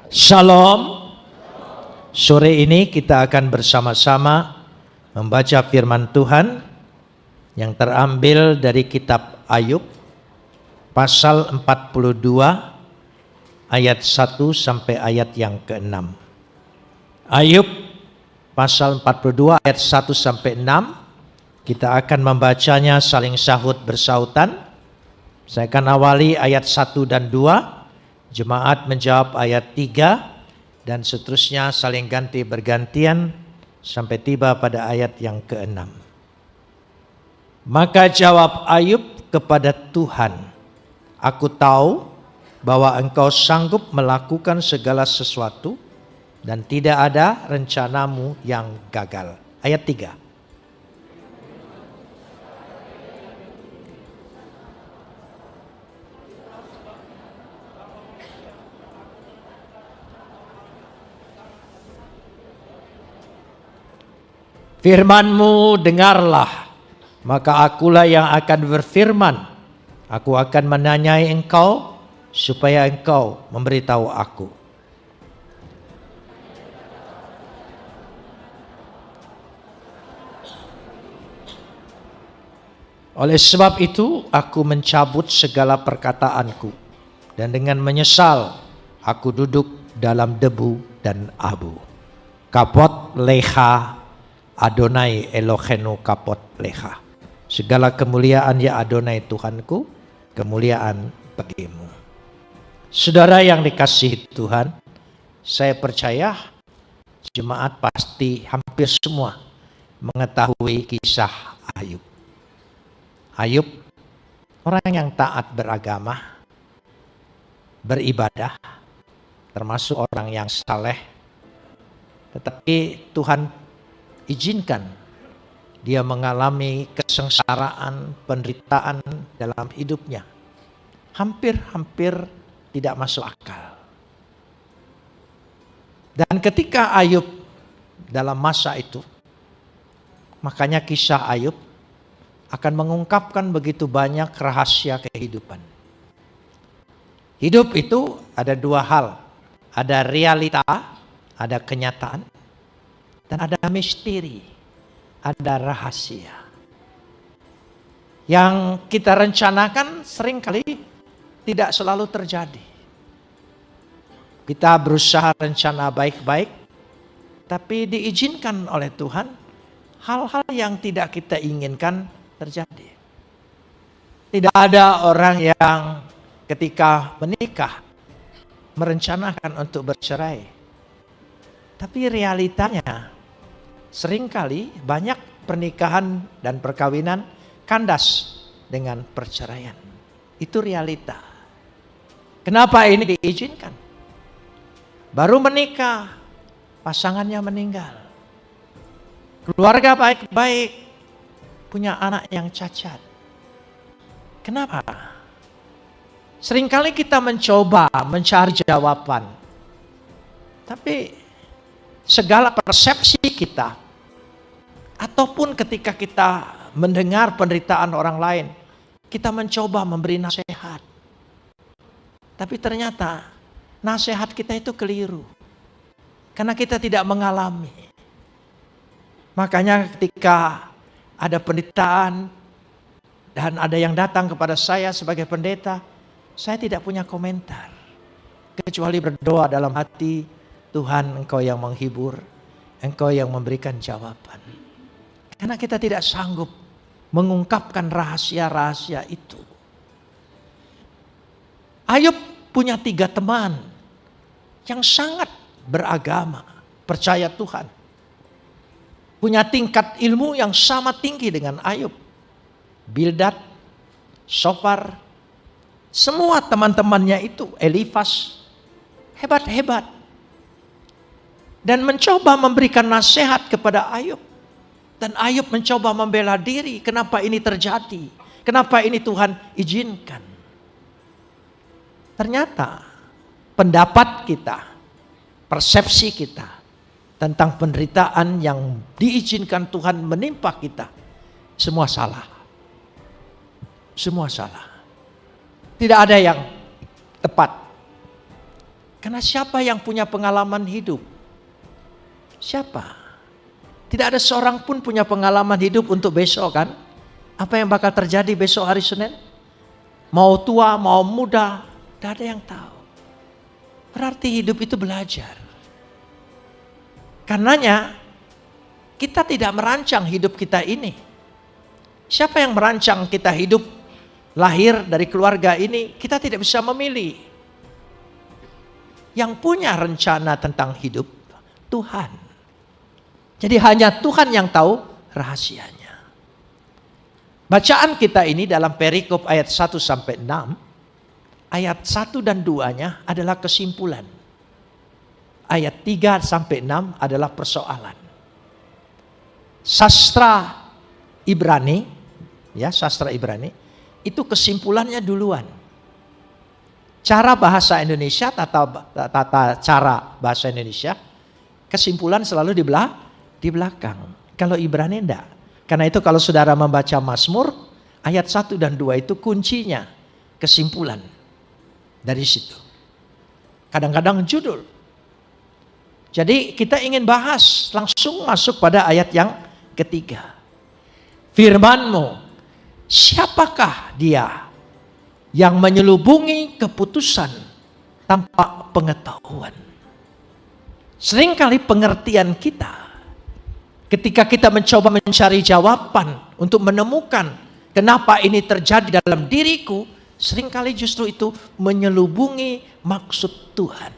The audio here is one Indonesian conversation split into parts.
Shalom. Sore ini kita akan bersama-sama membaca firman Tuhan yang terambil dari kitab Ayub pasal 42 ayat 1 sampai ayat yang ke-6. Ayub pasal 42 ayat 1 sampai 6. Kita akan membacanya saling sahut bersautan. Saya akan awali ayat 1 dan 2. Jemaat menjawab ayat 3 dan seterusnya saling ganti bergantian sampai tiba pada ayat yang ke-6. Maka jawab Ayub kepada Tuhan, "Aku tahu bahwa Engkau sanggup melakukan segala sesuatu dan tidak ada rencanamu yang gagal." Ayat 3. Firman-Mu dengarlah, maka akulah yang akan berfirman. Aku akan menanyai Engkau supaya Engkau memberitahu aku. Oleh sebab itu aku mencabut segala perkataanku, dan dengan menyesal aku duduk dalam debu dan abu. Kapot leha Adonai Elohenu kapot leha. Segala kemuliaan ya Adonai Tuhanku, kemuliaan bagimu. Saudara yang dikasihi Tuhan, saya percaya jemaat pasti hampir semua mengetahui kisah Ayub. Ayub orang yang taat beragama, beribadah, termasuk orang yang saleh. Tetapi Tuhan izinkan dia mengalami kesengsaraan, penderitaan dalam hidupnya. Hampir tidak masuk akal. Dan ketika Ayub dalam masa itu, makanya kisah Ayub akan mengungkapkan begitu banyak rahasia kehidupan. Hidup itu ada dua hal. Ada realita, ada kenyataan. Dan ada misteri, ada rahasia. Yang kita rencanakan seringkali tidak selalu terjadi. Kita berusaha rencana baik-baik, tapi diizinkan oleh Tuhan hal-hal yang tidak kita inginkan terjadi. Tidak ada orang yang ketika menikah merencanakan untuk bercerai. Tapi realitanya seringkali banyak pernikahan dan perkawinan kandas dengan perceraian. Itu realita. Kenapa ini diizinkan? Baru menikah, pasangannya meninggal. Keluarga baik-baik, punya anak yang cacat. Kenapa? Seringkali kita mencoba mencari jawaban. Tapi segala persepsi kita, ataupun ketika kita mendengar penderitaan orang lain, kita mencoba memberi nasihat. Tapi ternyata nasihat kita itu keliru. Karena kita tidak mengalami. Makanya ketika ada penderitaan dan ada yang datang kepada saya sebagai pendeta, saya tidak punya komentar. Kecuali berdoa dalam hati, Tuhan, Engkau yang menghibur, Engkau yang memberikan jawaban. Karena kita tidak sanggup mengungkapkan rahasia-rahasia itu. Ayub punya 3 teman yang sangat beragama, percaya Tuhan. Punya tingkat ilmu yang sama tinggi dengan Ayub. Bildad, Sofar, semua teman-temannya itu, Elifas, hebat-hebat. Dan mencoba memberikan nasihat kepada Ayub. Dan Ayub mencoba membela diri. Kenapa ini terjadi? Kenapa ini Tuhan izinkan? Ternyata pendapat kita, persepsi kita tentang penderitaan yang diizinkan Tuhan menimpa kita, semua salah. Semua salah. Tidak ada yang tepat. Karena siapa yang punya pengalaman hidup? Siapa? Tidak ada seorang pun punya pengalaman hidup untuk besok kan? Apa yang bakal terjadi besok hari Senin? Mau tua, mau muda, tidak ada yang tahu. Berarti hidup itu belajar. Karenanya kita tidak merancang hidup kita ini. Siapa yang merancang kita hidup lahir dari keluarga ini? Kita tidak bisa memilih. Yang punya rencana tentang hidup Tuhan. Jadi hanya Tuhan yang tahu rahasianya. Bacaan kita ini dalam perikop ayat 1 sampai 6, ayat 1 dan 2-nya adalah kesimpulan. Ayat 3 sampai 6 adalah persoalan. Sastra Ibrani, ya sastra Ibrani, itu kesimpulannya duluan. Cara bahasa Indonesia, tata cara bahasa Indonesia, kesimpulan selalu di belakang. Kalau Ibrani enggak. Karena itu kalau saudara membaca Mazmur, ayat 1 dan 2 itu kuncinya, kesimpulan. Dari situ. Kadang-kadang judul. Jadi kita ingin bahas, langsung masuk pada ayat yang ketiga. Firman-Mu, siapakah dia yang menyelubungi keputusan tanpa pengetahuan? Seringkali pengertian kita, ketika kita mencoba mencari jawaban untuk menemukan kenapa ini terjadi dalam diriku, seringkali justru itu menyelubungi maksud Tuhan,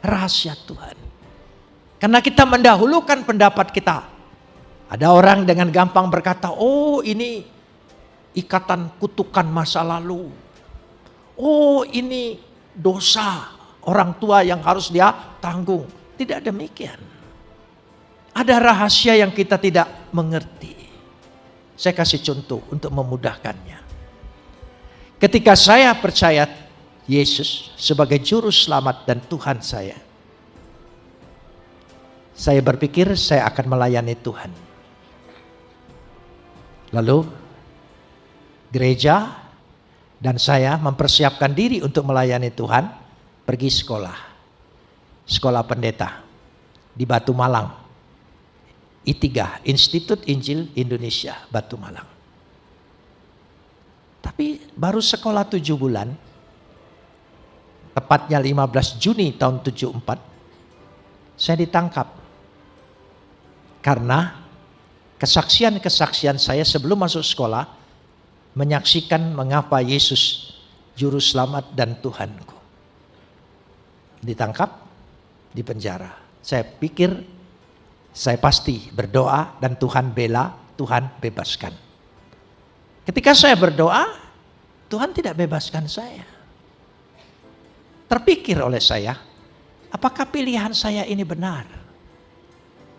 rahasia Tuhan. Karena kita mendahulukan pendapat kita. Ada orang dengan gampang berkata, oh ini ikatan kutukan masa lalu. Oh ini dosa orang tua yang harus dia tanggung. Tidak demikian. Ada rahasia yang kita tidak mengerti. Saya kasih contoh untuk memudahkannya. Ketika saya percaya Yesus sebagai juru selamat dan Tuhan saya berpikir saya akan melayani Tuhan. Lalu gereja dan saya mempersiapkan diri untuk melayani Tuhan, pergi sekolah pendeta di Batu Malang. I3, Institut Injil Indonesia, Batu Malang. Tapi baru sekolah 7 bulan, tepatnya 15 Juni tahun 74, saya ditangkap. Karena kesaksian-kesaksian saya sebelum masuk sekolah, menyaksikan mengapa Yesus Juru Selamat dan Tuhanku. Ditangkap, dipenjara. Saya pikir, saya pasti berdoa dan Tuhan bela, Tuhan bebaskan. Ketika saya berdoa, Tuhan tidak bebaskan saya. Terpikir oleh saya, apakah pilihan saya ini benar?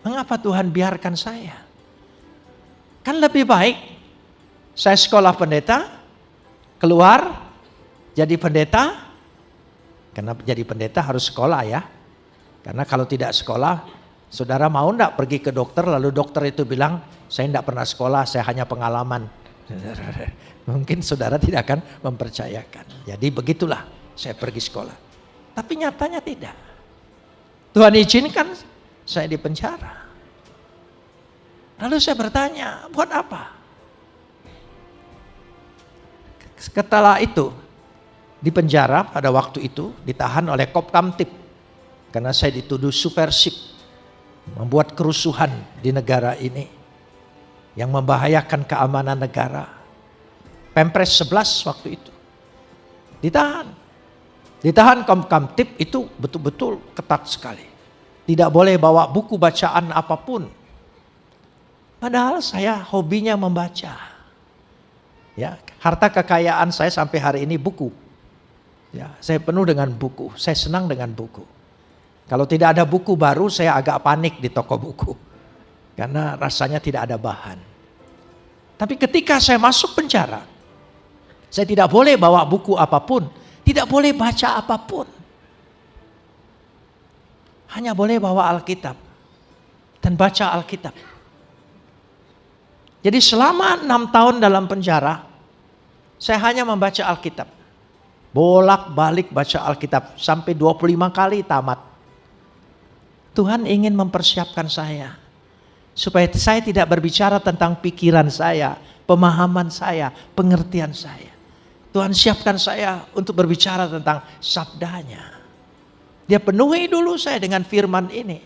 Mengapa Tuhan biarkan saya? Kan lebih baik saya sekolah pendeta, keluar jadi pendeta. Karena jadi pendeta harus sekolah ya. Karena kalau tidak sekolah, saudara mau enggak pergi ke dokter lalu dokter itu bilang, saya enggak pernah sekolah, saya hanya pengalaman. Mungkin saudara tidak akan mempercayakan. Jadi begitulah saya pergi sekolah. Tapi nyatanya tidak. Tuhan izinkan saya di penjara. Lalu saya bertanya, buat apa? Setelah itu di penjara pada waktu itu ditahan oleh Kopkamtib. Karena saya dituduh subversif. Membuat kerusuhan di negara ini yang membahayakan keamanan negara. Pempres 11 waktu itu ditahan Kopkamtib itu betul-betul ketat sekali. Tidak boleh bawa buku bacaan apapun. Padahal saya hobinya membaca. Ya, harta kekayaan saya sampai hari ini buku. Ya, saya penuh dengan buku. Saya senang dengan buku. Kalau tidak ada buku baru, saya agak panik di toko buku. Karena rasanya tidak ada bahan. Tapi ketika saya masuk penjara, saya tidak boleh bawa buku apapun. Tidak boleh baca apapun. Hanya boleh bawa Alkitab. Dan baca Alkitab. Jadi selama 6 tahun dalam penjara, saya hanya membaca Alkitab. Bolak-balik baca Alkitab sampai 25 kali tamat. Tuhan ingin mempersiapkan saya. Supaya saya tidak berbicara tentang pikiran saya, pemahaman saya, pengertian saya. Tuhan siapkan saya untuk berbicara tentang sabdanya. Dia penuhi dulu saya dengan firman ini.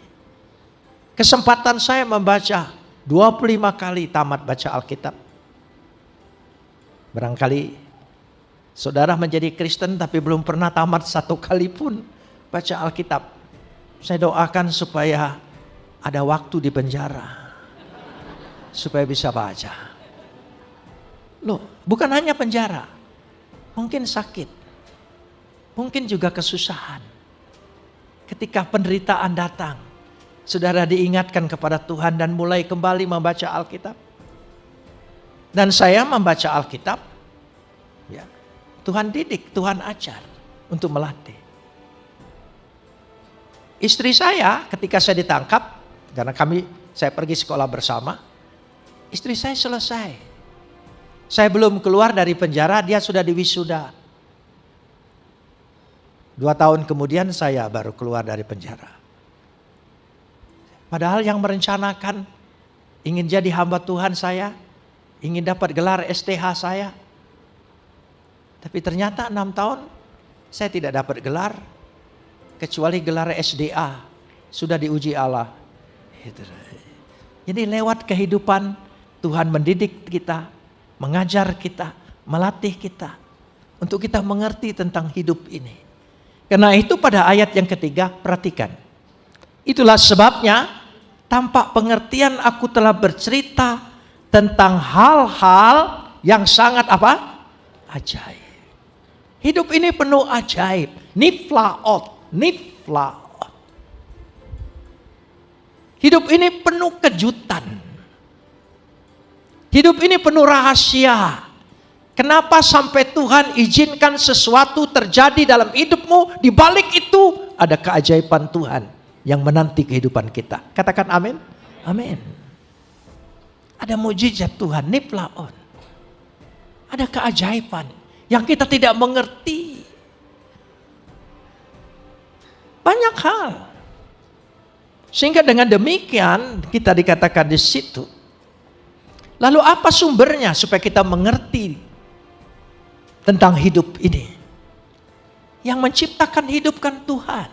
Kesempatan saya membaca 25 kali tamat baca Alkitab. Barangkali saudara menjadi Kristen tapi belum pernah tamat 1 kali pun baca Alkitab. Saya doakan supaya ada waktu di penjara. Supaya bisa baca. Loh, bukan hanya penjara. Mungkin sakit. Mungkin juga kesusahan. Ketika penderitaan datang, saudara diingatkan kepada Tuhan dan mulai kembali membaca Alkitab. Dan saya membaca Alkitab, ya, Tuhan didik, Tuhan ajar untuk melatih. Istri saya ketika saya ditangkap, karena saya pergi sekolah bersama, istri saya selesai. Saya belum keluar dari penjara, dia sudah diwisuda. 2 tahun kemudian saya baru keluar dari penjara. Padahal yang merencanakan ingin jadi hamba Tuhan saya, ingin dapat gelar STH saya. Tapi ternyata 6 tahun saya tidak dapat gelar, kecuali gelar SDA, sudah diuji Allah. Jadi lewat kehidupan Tuhan mendidik kita, mengajar kita, melatih kita untuk kita mengerti tentang hidup ini. Karena itu pada ayat yang ketiga, perhatikan. Itulah sebabnya tanpa pengertian aku telah bercerita tentang hal-hal yang sangat apa? Ajaib. Hidup ini penuh ajaib. Niflaot. Hidup ini penuh kejutan. Hidup ini penuh rahasia. Kenapa sampai Tuhan izinkan sesuatu terjadi dalam hidupmu? Di balik itu ada keajaiban Tuhan yang menanti kehidupan kita. Katakan amin. Amin. Ada mujizat Tuhan, niflaon. Ada keajaiban yang kita tidak mengerti. Banyak hal. Sehingga dengan demikian kita dikatakan di situ. Lalu apa sumbernya supaya kita mengerti tentang hidup ini? Yang menciptakan hidup kan Tuhan.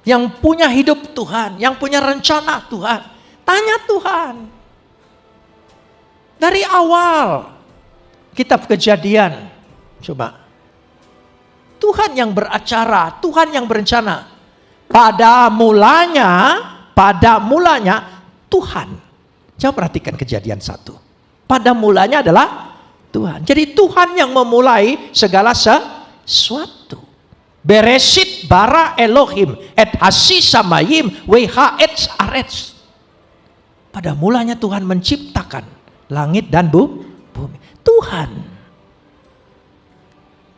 Yang punya hidup Tuhan, yang punya rencana Tuhan. Tanya Tuhan. Dari awal kitab Kejadian, coba. Tuhan yang beracara, Tuhan yang berencana. Pada mulanya Tuhan. Coba perhatikan Kejadian 1. Pada mulanya adalah Tuhan. Jadi Tuhan yang memulai segala sesuatu. Beresit bara Elohim et hasi samayim weha et arets. Pada mulanya Tuhan menciptakan langit dan bumi. Tuhan.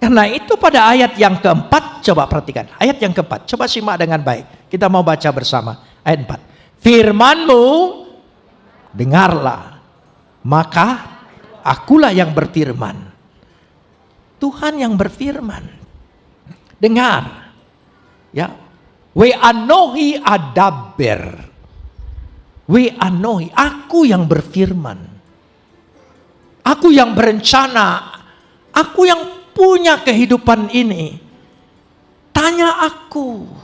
Karena itu pada ayat yang keempat, coba perhatikan. Ayat yang keempat, coba simak dengan baik. Kita mau baca bersama. Ayat 4. Firman-Mu dengarlah, maka akulah yang berfirman. Tuhan yang berfirman. Dengar. Ya. We anohi adaber. We anohi, aku yang berfirman. Aku yang berencana. Aku yang punya kehidupan ini. Tanya aku.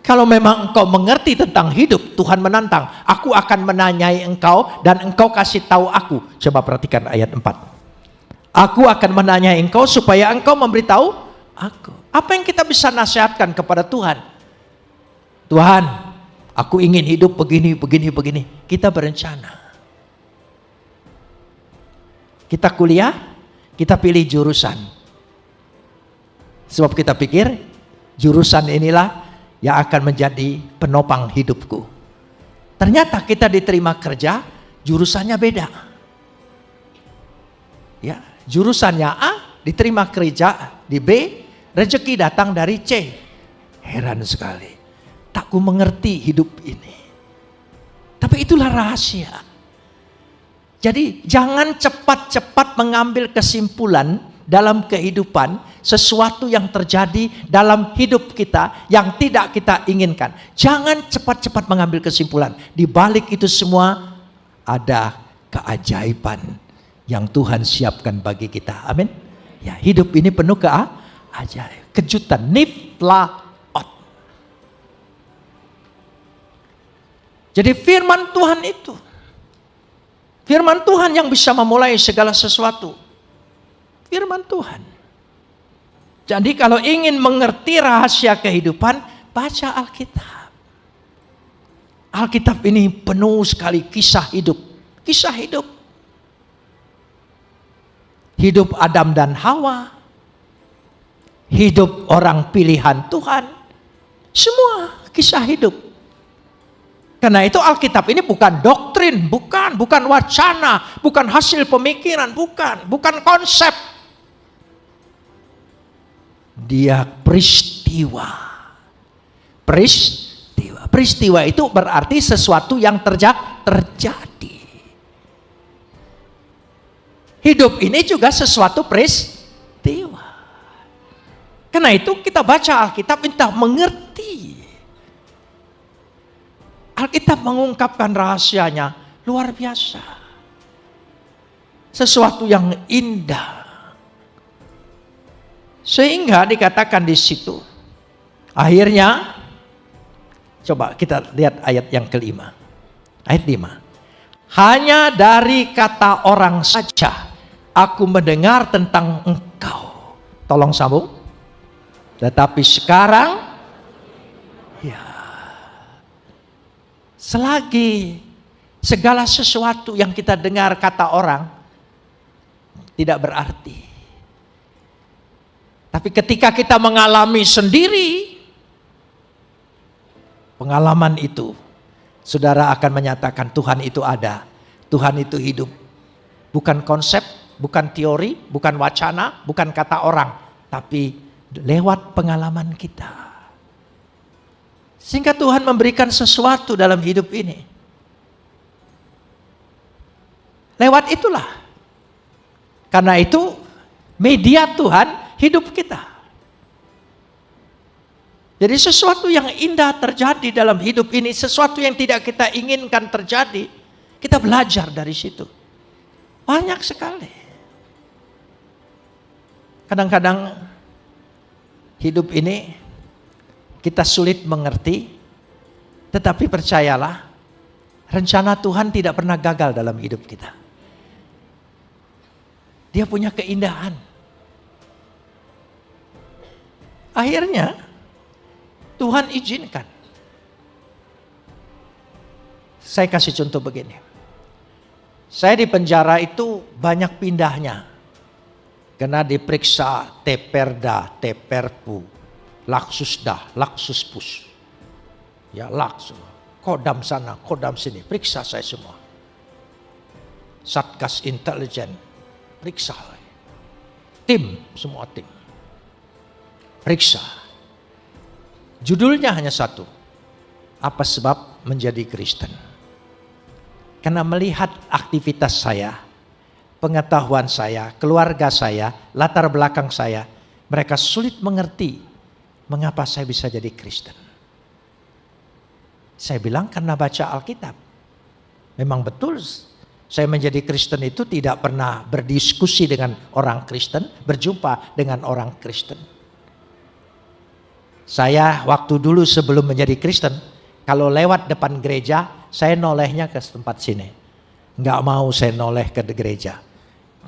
Kalau memang engkau mengerti tentang hidup, Tuhan menantang. Aku akan menanyai engkau dan engkau kasih tahu aku. Coba perhatikan ayat 4. Aku akan menanyai engkau supaya engkau memberitahu aku. Apa yang kita bisa nasihatkan kepada Tuhan? Tuhan, aku ingin hidup begini. Kita berencana. Kita kuliah, kita pilih jurusan. Sebab kita pikir jurusan inilah yang akan menjadi penopang hidupku. Ternyata kita diterima kerja, jurusannya beda. Ya, jurusannya A, diterima kerja di B, rezeki datang dari C. Heran sekali. Tak ku mengerti hidup ini. Tapi itulah rahasia. Jadi jangan cepat-cepat mengambil kesimpulan dalam kehidupan sesuatu yang terjadi dalam hidup kita yang tidak kita inginkan. Jangan cepat-cepat mengambil kesimpulan. Di balik itu semua ada keajaiban yang Tuhan siapkan bagi kita. Amin. Ya, hidup ini penuh keajaiban, kejutan, niflaot. Jadi firman Tuhan itu, firman Tuhan yang bisa memulai segala sesuatu. Firman Tuhan. Jadi kalau ingin mengerti rahasia kehidupan, baca Alkitab. Alkitab ini penuh sekali kisah hidup. Kisah hidup. Hidup Adam dan Hawa. Hidup orang pilihan Tuhan. Semua kisah hidup. Karena itu Alkitab ini bukan doktrin, bukan wacana, bukan hasil pemikiran, bukan konsep. Dia peristiwa. Peristiwa itu berarti sesuatu yang terjadi. Hidup ini juga sesuatu peristiwa. Karena itu kita baca Alkitab minta mengerti. Alkitab mengungkapkan rahasianya luar biasa. Sesuatu yang indah. Sehingga dikatakan di situ. Akhirnya, coba kita lihat ayat yang kelima. Ayat 5. Hanya dari kata orang saja aku mendengar tentang engkau. Tolong sambung. Tetapi sekarang, ya, selagi segala sesuatu yang kita dengar kata orang tidak berarti. Tapi ketika kita mengalami sendiri, pengalaman itu, saudara akan menyatakan Tuhan itu ada, Tuhan itu hidup. Bukan konsep, bukan teori, bukan wacana, bukan kata orang, tapi lewat pengalaman kita. Sehingga Tuhan memberikan sesuatu dalam hidup ini. Lewat itulah. Karena itu media Tuhan hidup kita. Jadi sesuatu yang indah terjadi dalam hidup ini, sesuatu yang tidak kita inginkan terjadi, kita belajar dari situ. Banyak sekali. Kadang-kadang hidup ini kita sulit mengerti, tetapi percayalah, rencana Tuhan tidak pernah gagal dalam hidup kita. Dia punya keindahan. Akhirnya Tuhan izinkan. Saya kasih contoh begini. Saya di penjara itu banyak pindahnya. Karena diperiksa teperda, teperpu, laksusda, laksuspus. Ya laksus, kodam sana, kodam sini. Periksa saya semua. Satgas intelijen, periksa. Tim, semua tim. Periksa. Judulnya hanya satu. Apa sebab menjadi Kristen? Karena melihat aktivitas saya, pengetahuan saya, keluarga saya, latar belakang saya, mereka sulit mengerti mengapa saya bisa jadi Kristen. Saya bilang karena baca Alkitab. Memang betul saya menjadi Kristen itu tidak pernah berdiskusi dengan orang Kristen, berjumpa dengan orang Kristen. Saya waktu dulu sebelum menjadi Kristen, kalau lewat depan gereja, saya nolehnya ke tempat sini. Nggak mau saya noleh ke gereja.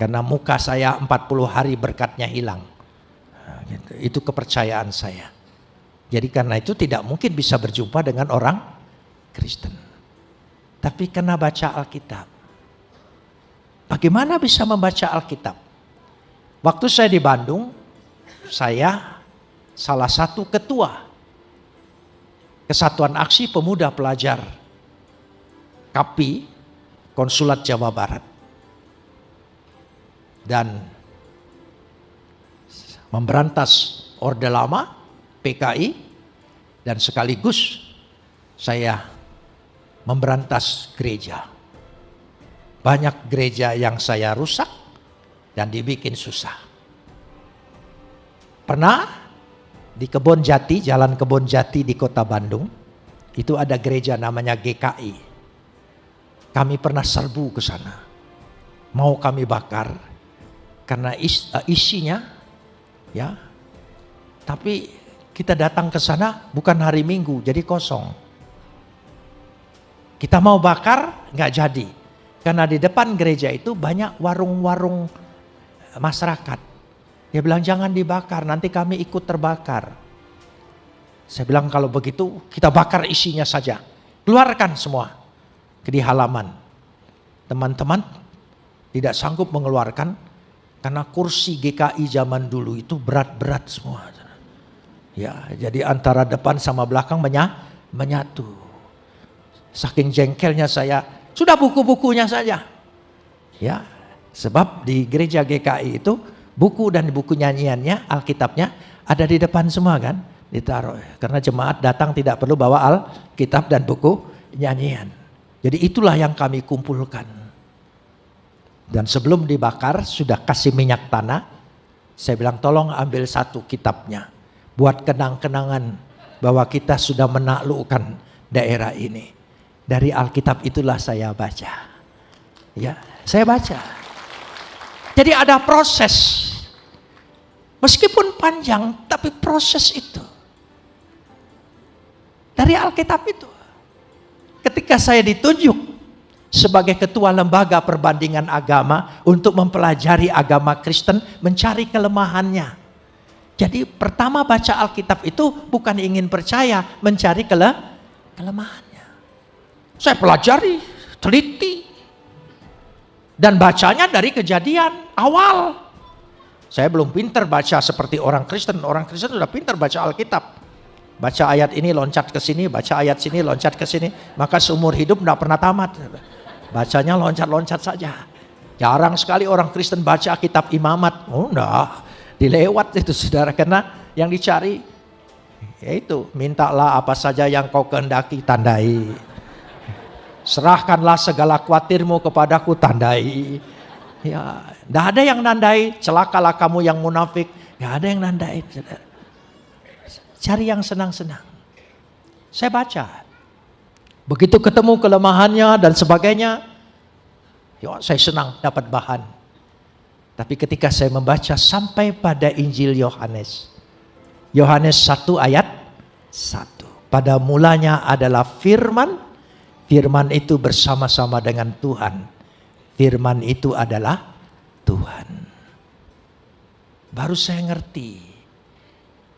Karena muka saya 40 hari berkatnya hilang. Nah, gitu. Itu kepercayaan saya. Jadi karena itu tidak mungkin bisa berjumpa dengan orang Kristen. Tapi karena baca Alkitab. Bagaimana bisa membaca Alkitab? Waktu saya di Bandung, saya salah satu ketua Kesatuan Aksi Pemuda Pelajar KAPI Konsulat Jawa Barat. Dan memberantas Orde Lama, PKI, dan sekaligus saya memberantas gereja. Banyak gereja yang saya rusak dan dibikin susah. Pernah di Kebon Jati, Jalan Kebon Jati di Kota Bandung, itu ada gereja namanya GKI. Kami pernah serbu ke sana. Mau kami bakar karena isinya ya. Tapi kita datang ke sana bukan hari Minggu, jadi kosong. Kita mau bakar nggak jadi. Karena di depan gereja itu banyak warung-warung masyarakat. Dia bilang jangan dibakar, nanti kami ikut terbakar. Saya bilang kalau begitu kita bakar isinya saja. Keluarkan semua di halaman. Teman-teman tidak sanggup mengeluarkan karena kursi GKI zaman dulu itu berat-berat semua. Ya, jadi antara depan sama belakang menyatu. Saking jengkelnya saya, sudah buku-bukunya saja. Ya, sebab di gereja GKI itu buku dan buku nyanyiannya, Alkitabnya ada di depan semua kan, ditaruh. Karena jemaat datang tidak perlu bawa Alkitab dan buku nyanyian. Jadi itulah yang kami kumpulkan. Dan sebelum dibakar sudah kasih minyak tanah. Saya bilang tolong ambil satu kitabnya. Buat kenang-kenangan bahwa kita sudah menaklukkan daerah ini. Dari Alkitab itulah saya baca. Ya, saya baca. Jadi ada proses. Meskipun panjang, tapi proses itu. Dari Alkitab itu. Ketika saya ditunjuk sebagai ketua lembaga perbandingan agama untuk mempelajari agama Kristen, mencari kelemahannya. Jadi pertama baca Alkitab itu bukan ingin percaya, mencari kelemahannya. Saya pelajari, teliti. Dan bacanya dari Kejadian awal. Saya belum pintar baca seperti orang Kristen. Orang Kristen sudah pintar baca Alkitab. Baca ayat ini loncat ke sini, baca ayat sini loncat ke sini. Maka seumur hidup tidak pernah tamat. Bacanya loncat-loncat saja. Jarang sekali orang Kristen baca kitab imamat. Oh enggak, dilewat itu saudara. Karena yang dicari, yaitu mintalah apa saja yang kau kehendaki, tandai. Serahkanlah segala khawatirmu kepadaku, tandai. Ya, tidak ada yang nandai. Celakalah kamu yang munafik. Tidak ada yang nandai. Cari yang senang-senang. Saya baca. Begitu ketemu kelemahannya dan sebagainya, ya saya senang dapat bahan. Tapi ketika saya membaca sampai pada Injil Yohanes. Yohanes 1 ayat 1. Pada mulanya adalah firman. Firman itu bersama-sama dengan Tuhan. Firman itu adalah Tuhan. Baru saya ngerti.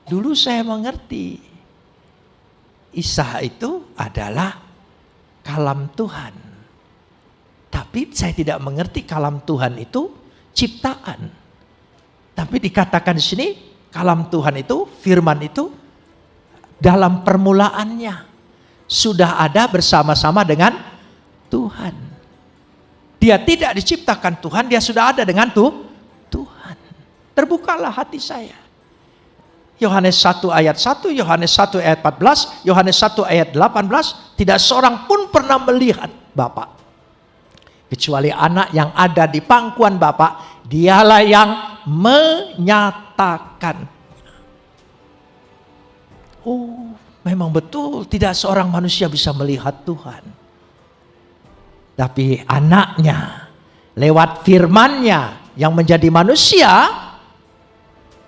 Dulu saya mengerti. Isa itu adalah kalam Tuhan. Tapi saya tidak mengerti kalam Tuhan itu ciptaan. Tapi dikatakan di sini kalam Tuhan itu, firman itu dalam permulaannya sudah ada bersama-sama dengan Tuhan. Dia tidak diciptakan Tuhan, dia sudah ada dengan Tuhan. Terbukalah hati saya. Yohanes 1 ayat 1, Yohanes 1 ayat 14, Yohanes 1 ayat 18, tidak seorang pun pernah melihat Bapa. Kecuali anak yang ada di pangkuan Bapa, dialah yang menyatakan. Oh, memang betul tidak seorang manusia bisa melihat Tuhan. Tapi anaknya lewat firman-Nya yang menjadi manusia,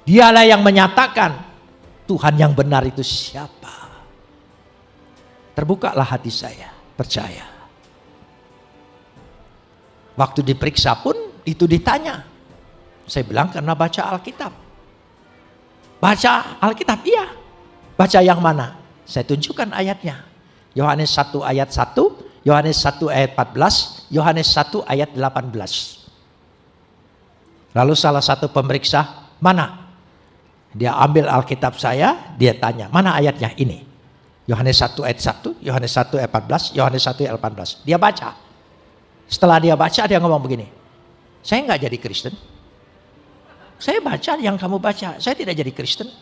dialah yang menyatakan Tuhan yang benar itu siapa. Terbukalah hati saya, percaya. Waktu diperiksa pun itu ditanya. Saya bilang karena baca Alkitab. Baca Alkitab, iya. Baca yang mana? Saya tunjukkan ayatnya. Yohanes 1 ayat 1, Yohanes 1 ayat 14, Yohanes 1 ayat 18. Lalu salah satu pemeriksa, mana? Dia ambil Alkitab saya, dia tanya, mana ayatnya? Ini. Yohanes 1 ayat 1, Yohanes 1 ayat 14, Yohanes 1 ayat 18. Dia baca. Setelah dia baca, dia ngomong begini, saya nggak jadi Kristen. Saya baca yang kamu baca, saya tidak jadi Kristen.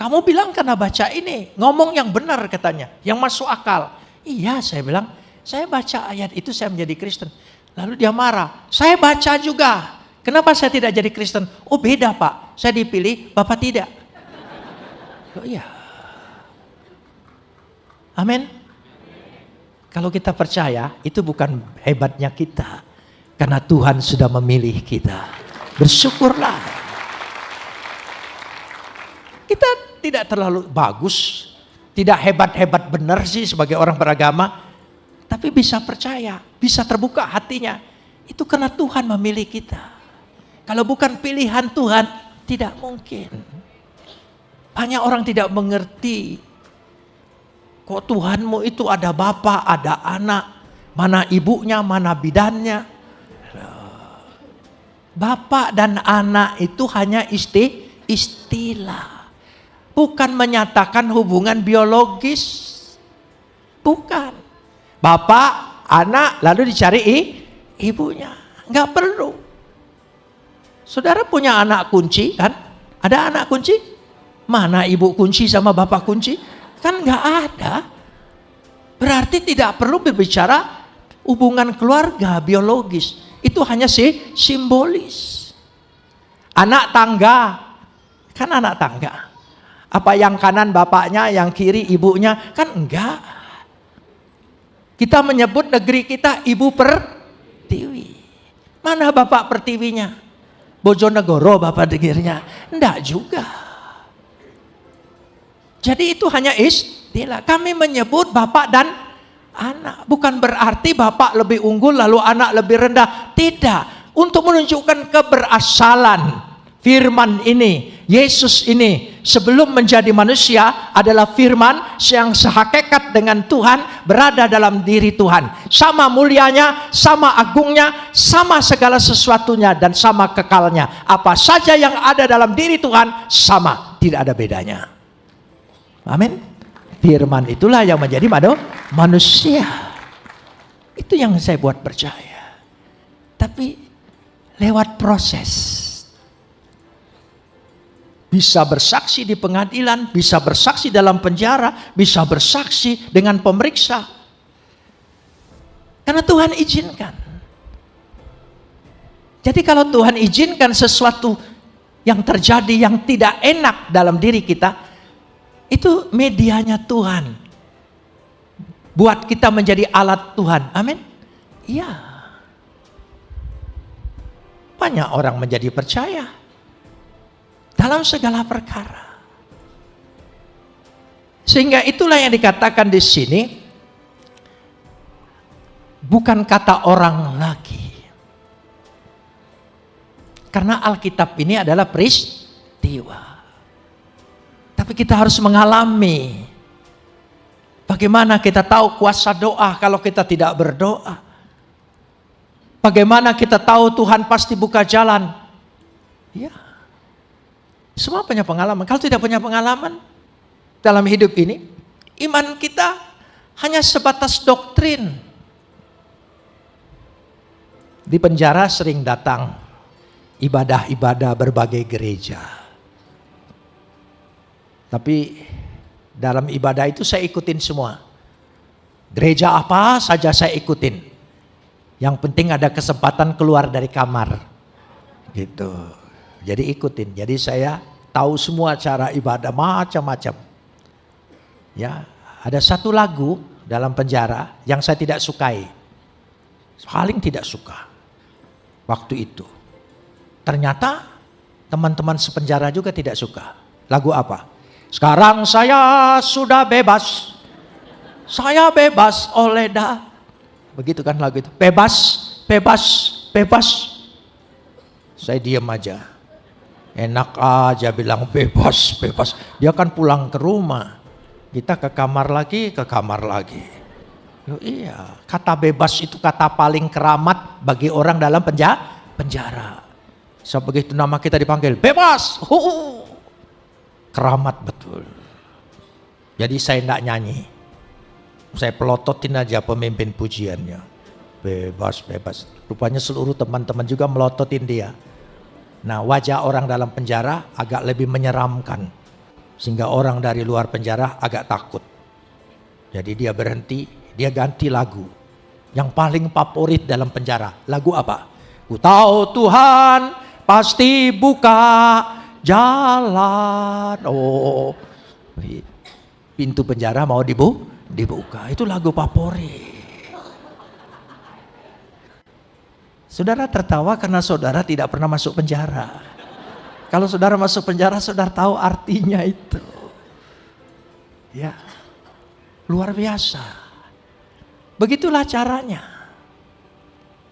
Kamu bilang karena baca ini, ngomong yang benar katanya, yang masuk akal. Iya, saya bilang, saya baca ayat itu saya menjadi Kristen. Lalu dia marah, saya baca juga. Kenapa saya tidak jadi Kristen? Oh beda Pak, saya dipilih, Bapak tidak. Oh iya. Amin. Kalau kita percaya, itu bukan hebatnya kita. Karena Tuhan sudah memilih kita. Bersyukurlah. Kita tidak terlalu bagus, tidak hebat-hebat benar sih sebagai orang beragama. Tapi bisa percaya, bisa terbuka hatinya. Itu karena Tuhan memilih kita. Kalau bukan pilihan Tuhan, tidak mungkin. Banyak orang tidak mengerti. Kok Tuhanmu itu ada bapak, ada anak. Mana ibunya, mana bidannya. Bapak dan anak itu hanya istilah. Bukan menyatakan hubungan biologis. Bukan. Bapak, anak, lalu dicari ibunya. Enggak perlu. Saudara punya anak kunci kan? Ada anak kunci? Mana ibu kunci sama bapak kunci? Kan enggak ada. Berarti tidak perlu berbicara hubungan keluarga biologis. Itu hanya simbolis. Anak tangga. Kan anak tangga. Apa yang kanan bapaknya, yang kiri ibunya? Kan enggak. Kita menyebut negeri kita Ibu Pertiwi. Mana Bapak Pertiwinya? Bojonegoro Bapak dengarnya? Enggak juga. Jadi itu hanya istilah. Kami menyebut Bapak dan anak. Bukan berarti Bapak lebih unggul lalu anak lebih rendah. Tidak. Untuk menunjukkan keberasalan firman ini, Yesus ini sebelum menjadi manusia adalah firman yang sehakikat dengan Tuhan, berada dalam diri Tuhan. Sama mulianya, sama agungnya, sama segala sesuatunya dan sama kekalnya. Apa saja yang ada dalam diri Tuhan sama, tidak ada bedanya. Amin. Firman itulah yang menjadi manusia. Itu yang saya buat percaya. Tapi lewat proses. Bisa bersaksi di pengadilan, bisa bersaksi dalam penjara, bisa bersaksi dengan pemeriksa. Karena Tuhan izinkan. Jadi kalau Tuhan izinkan sesuatu yang terjadi yang tidak enak dalam diri kita, itu medianya Tuhan. Buat kita menjadi alat Tuhan. Amin. Iya. Banyak orang menjadi percaya dalam segala perkara. Sehingga itulah yang dikatakan di sini, bukan kata orang lagi. Karena Alkitab ini adalah peristiwa. Tapi kita harus mengalami. Bagaimana kita tahu kuasa doa kalau kita tidak berdoa? Bagaimana kita tahu Tuhan pasti buka jalan? Ya. Semua punya pengalaman. Kalau tidak punya pengalaman dalam hidup ini, iman kita hanya sebatas doktrin. Di penjara sering datang ibadah-ibadah berbagai gereja. Tapi dalam ibadah itu saya ikutin semua. Gereja apa saja saya ikutin. Yang penting ada kesempatan keluar dari kamar. Gitu. Jadi ikutin. Jadi saya tahu semua cara ibadah macam-macam. Ya, ada satu lagu dalam penjara yang saya tidak sukai. Paling tidak suka. Waktu itu. Ternyata teman-teman sepenjara juga tidak suka. Lagu apa? Sekarang saya sudah bebas. Saya bebas oleh Begitu kan lagu itu. Bebas, bebas, bebas. Saya diam aja. Enak aja bilang bebas, bebas. Dia kan pulang ke rumah. Kita ke kamar lagi, ke kamar lagi. Loh, iya, kata bebas itu kata paling keramat bagi orang dalam penjara. So begitu nama kita dipanggil, bebas. Keramat betul. Jadi saya tidak nyanyi. Saya pelototin aja pemimpin pujiannya. Bebas, bebas. Rupanya seluruh teman-teman juga melototin dia. Nah, wajah orang dalam penjara agak lebih menyeramkan. Sehingga orang dari luar penjara agak takut. Jadi dia berhenti, dia ganti lagu. yang paling favorit dalam penjara. Lagu apa? Ku tahu Tuhan pasti buka jalan. Oh, pintu penjara mau dibuka. Itu lagu favorit. Saudara tertawa karena saudara tidak pernah masuk penjara. Kalau saudara masuk penjara, saudara tahu artinya itu. Ya, luar biasa. Begitulah caranya.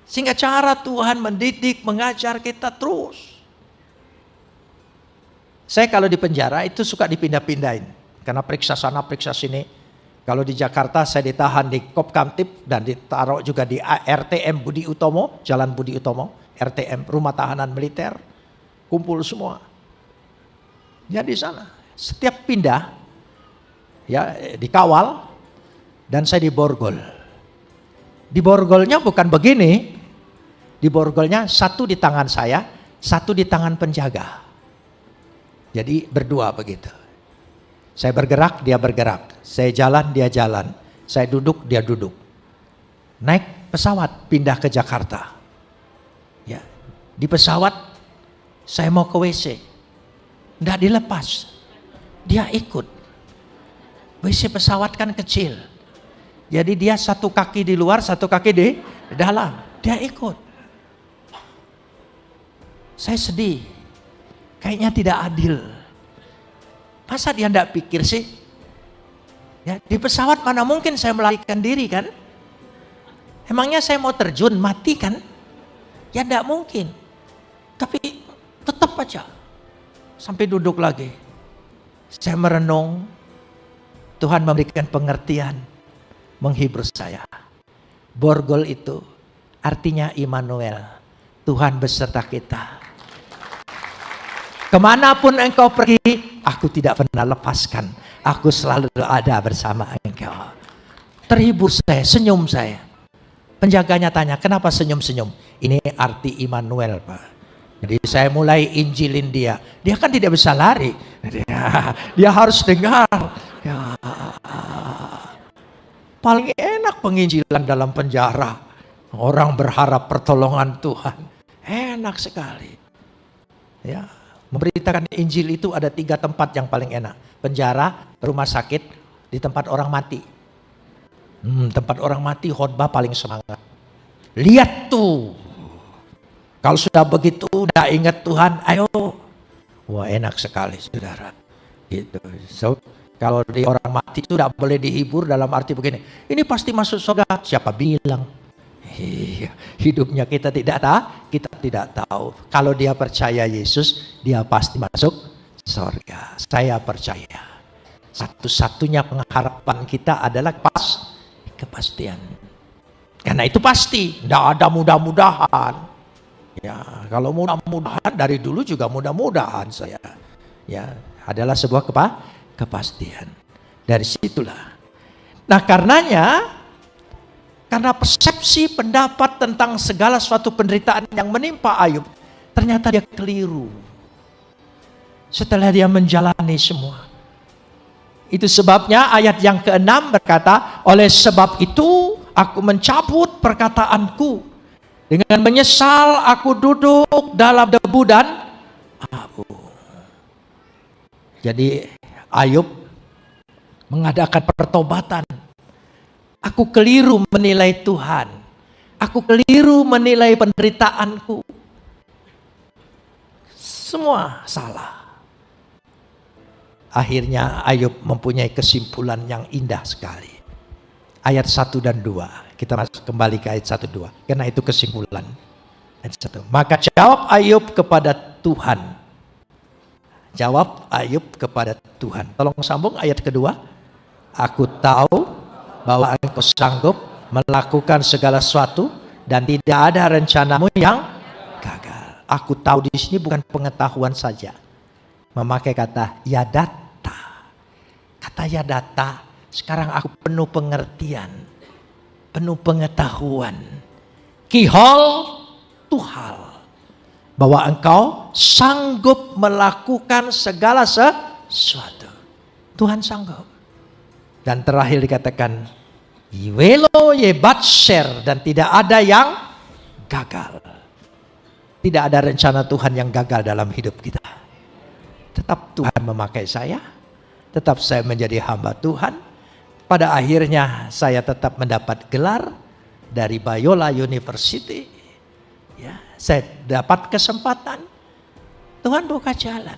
Sehingga cara Tuhan mendidik, mengajar kita terus. Saya kalau di penjara itu suka dipindah-pindahin. Karena periksa sana, periksa sini. Kalau di Jakarta saya ditahan di Kopkamtib dan ditaruh juga di RTM Budi Utomo, Jalan Budi Utomo, RTM, Rumah Tahanan Militer, kumpul semua. Ya di sana. Setiap pindah, ya dikawal, dan saya diborgol. Diborgolnya bukan begini, diborgolnya satu di tangan saya, satu di tangan penjaga. Jadi berdua begitu. Saya bergerak, dia bergerak. Saya jalan, dia jalan. Saya duduk, dia duduk. Naik pesawat, pindah ke Jakarta. Ya, di pesawat, saya mau ke WC. Nggak dilepas. Dia ikut. WC pesawat kan kecil. Jadi dia satu kaki di luar, satu kaki di dalam. Dia ikut. Saya sedih. Kayaknya tidak adil. Masa dia enggak pikir sih? Ya, di pesawat mana mungkin saya melarikan diri kan? Emangnya saya mau terjun mati kan? Ya enggak mungkin. Tapi tetap aja. Sampai duduk lagi. Saya merenung. Tuhan memberikan pengertian. Menghibur saya. Borgol itu artinya Immanuel. Tuhan beserta kita. Kemanapun engkau pergi, aku tidak pernah lepaskan. Aku selalu ada bersama engkau. Terhibur saya, senyum saya. Penjaganya tanya, kenapa senyum-senyum? Ini arti Immanuel, Pak. Jadi saya mulai injilin dia. Dia kan tidak bisa lari. Dia harus dengar. Ya. Paling enak penginjilan dalam penjara. Orang berharap pertolongan Tuhan. Enak sekali. Ya. Memberitakan Injil itu ada 3 tempat yang paling enak. Penjara, rumah sakit, di tempat orang mati. Tempat orang mati khotbah paling semangat. Lihat tuh. Kalau sudah begitu, udah ingat Tuhan, ayo. Wah enak sekali saudara. Gitu. So, kalau di orang mati itu tidak boleh dihibur dalam arti begini. Ini pasti masuk surga. Siapa bilang? Hidupnya kita tidak tahu. Kalau dia percaya Yesus, dia pasti masuk surga. Saya percaya. Satu-satunya pengharapan kita adalah kepastian. Karena itu pasti, tidak ada mudah-mudahan. Ya, kalau mudah-mudahan dari dulu juga mudah-mudahan saya. Ya, adalah sebuah kepastian. Dari situlah. Nah, karena persepsi pendapat tentang segala suatu penderitaan yang menimpa Ayub, ternyata dia keliru. Setelah dia menjalani semua. Itu sebabnya ayat yang ke-6 berkata, oleh sebab itu aku mencabut perkataanku. Dengan menyesal aku duduk dalam debu dan abu. Jadi Ayub mengadakan pertobatan. Aku keliru menilai Tuhan. Aku keliru menilai penderitaanku. Semua salah. Akhirnya Ayub mempunyai kesimpulan yang indah sekali. Ayat 1 dan 2. Kita masuk kembali ke ayat 1 2. Karena itu kesimpulan. Ayat 1. Maka jawab Ayub kepada Tuhan. Jawab Ayub kepada Tuhan. Tolong sambung ayat kedua. Aku tahu bahwa engkau sanggup melakukan segala sesuatu dan tidak ada rencanamu yang gagal. Aku tahu di sini bukan pengetahuan saja. Memakai kata yadata. Kata yadata, sekarang aku penuh pengertian, penuh pengetahuan. Kihol tuhal. Bahwa engkau sanggup melakukan segala sesuatu. Tuhan sanggup. Dan terakhir dikatakan, Welo ye batser, dan tidak ada yang gagal. Tidak ada rencana Tuhan yang gagal dalam hidup kita. Tetap Tuhan memakai saya, tetap saya menjadi hamba Tuhan. Pada akhirnya saya tetap mendapat gelar dari Biola University. Ya, saya dapat kesempatan. Tuhan buka jalan.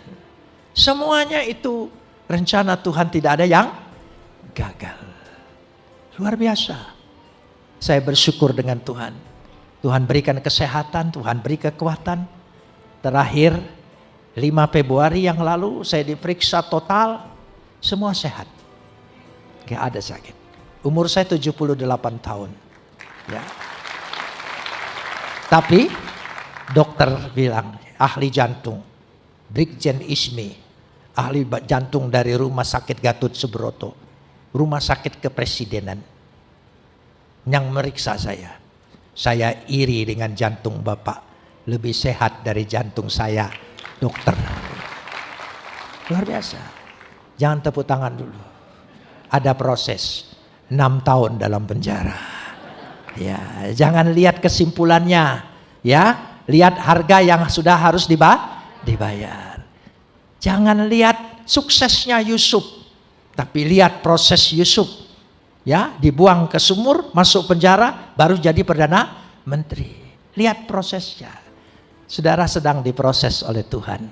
Semuanya itu rencana Tuhan, tidak ada yang gagal. Luar biasa. Saya bersyukur dengan Tuhan. Tuhan berikan kesehatan, Tuhan beri kekuatan. Terakhir 5 Februari yang lalu saya diperiksa total, semua sehat. Gak ada sakit. Umur saya 78 tahun. Ya. Tapi dokter bilang, ahli jantung, Brigjen Ismi, ahli jantung dari Rumah Sakit Gatot Subroto, Rumah Sakit Kepresidenan, yang meriksa saya. Saya iri dengan jantung Bapak, lebih sehat dari jantung saya, dokter. Luar biasa. Jangan tepuk tangan dulu. Ada proses 6 tahun dalam penjara. Ya, jangan lihat kesimpulannya, ya. Lihat harga yang sudah harus dibayar. Jangan lihat suksesnya Yusuf, tapi lihat proses Yusuf. Ya, dibuang ke sumur, masuk penjara, baru jadi perdana menteri. Lihat prosesnya. Saudara sedang diproses oleh Tuhan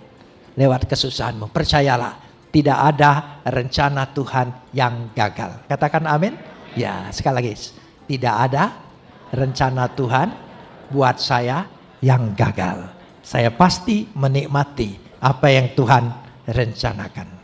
lewat kesusahanmu. Percayalah, tidak ada rencana Tuhan yang gagal. Katakan amin. Ya, sekali lagi, tidak ada rencana Tuhan buat saya yang gagal. Saya pasti menikmati apa yang Tuhan rencanakan.